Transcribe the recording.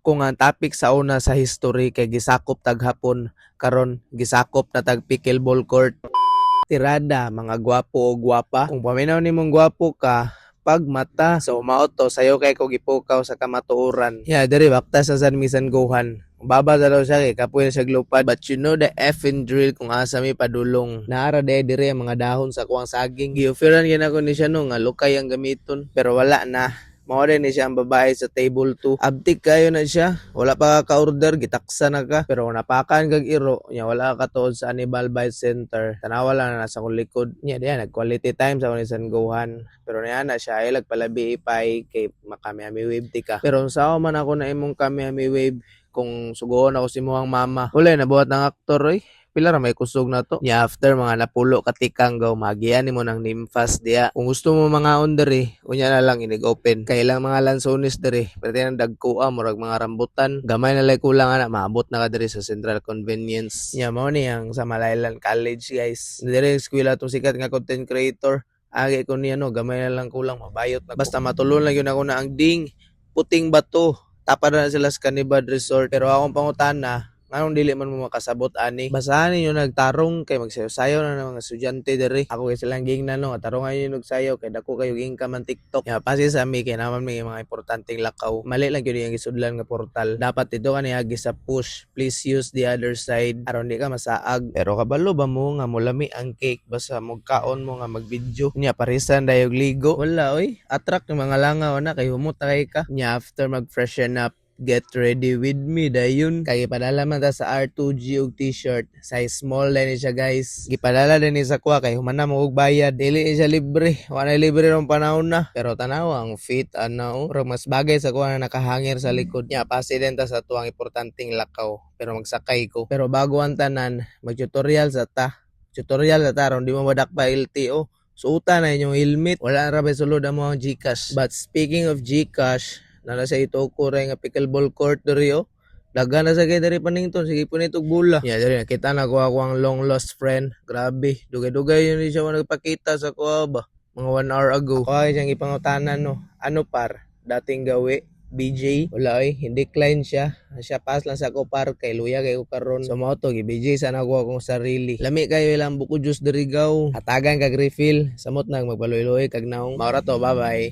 Kung ang topic sa una sa history kay gisakop tag hapon, karon gisakop na tag pickleball court. Tirada mga gwapo o gwapa. Kung paminaw nimong gwapo ka, pag mata so mauto sayo kay ko gipukaw sa kamatuoran. Yeah, diri bakta sa San Misan Gohan. Baba sa daw siya kay kapoy na siya glupad. But you know the effing drill kung asa mi padulong. Naara dire ang mga dahon sa kuwang saging. Gi-offeran ginako ni siya no nga lukay ang gamiton pero wala na. Mao din ni siya ang babae sa table 2. Abtik kayo na siya. Wala pa ka-order, gitaksa na ka. Pero kung napakan kag iro, nya wala ka tuod sa Anibal Bite Center. Tanawa lang na nasa kong likod. Nya diyan, nag-quality time sa Kunisan Gohan. Pero niya na siya, ay palabi ipay kay makami-ami wave ti ka. Pero sa man ako na imong kami-ami wave, kung sugoon ako si muhang mama. Wala, nabuhat ng aktor, oy. Pila ra may kusog na to. Nya after mga napulo katikang gaw magian nimo ng nimfas diya. Kung gusto mo mga diri, unya na lang inig open. Kay lang mga lansones diri, pwede nang dagkuha murag mga rambutan. Gamay na lay kulang ana maabot na ka diri sa Central Convenience. Nya mao ni ang sa Malaylan College, guys. Diri eskwela tong sikat nga content creator. Agi ko niya no, gamay na lang kulang mabayot na. Basta matulon lang yun ako na ang ding puting bato. Tapad na sila sa Canibad Resort. Pero akong pangutana, anong dili man mo makasabot ani? Basahan ninyo nagtarong kay magsayo-sayo na ng mga estudyante diri. Ako kay silang ging na no, tarong ayo nagsayo kay dako kayo ging ka man TikTok. Ya pasi sa mi kay naman may mga importanteng lakaw. Mali lang gyud yung gisudlan nga portal. Dapat ito kani agi sa push. Please use the other side aron di ka masaag. Pero kabalo ba mo nga mulami ang cake basta magkaon mo nga magbidyo. Nya parisan dayog ligo. Wala oy. Attract yung mga langaw na kay humot na kay ka. Nya after mag-freshen up get ready with me dayon kay ipadala man ta sa R2G og t-shirt size small din siya, guys. Gipadala din ni sa kuha kay humana mo og bayad, dili siya libre, wala libre rong panahon na. Pero tanaw ang fit ano pero mas bagay sa kuha na nakahangir sa likod niya. Pasidenta sa tuwang importanteng lakaw pero magsakay ko. Pero bago ang tanan mag-tutorial sa ta ron di mo madak pa LTO. Suuta na inyong helmet. Wala ra ba sulod ang mga GCash. But speaking of GCash, nala sa ito ko rin nga pickleball court diri o. Daga na sa kay diri panington, sige po nitog bula. Yeah, diri nakita na ko ang long lost friend. Grabe, dugay-dugay yun siya nagpakita sa ko ba. Mga 1 hour ago. Okay, siyang ipangutanan no. Ano par? Dating gawi. BJ, wala oy, hindi client siya. Siya pass lang sa ko par kay luya kay ko karon. So mao to gi BJ sa nako akong sarili. Lami kayo ilang buko juice diri gaw. Hatagan kag refill. Samot nang magpaluy-luy kag naong. Maura to, bye-bye.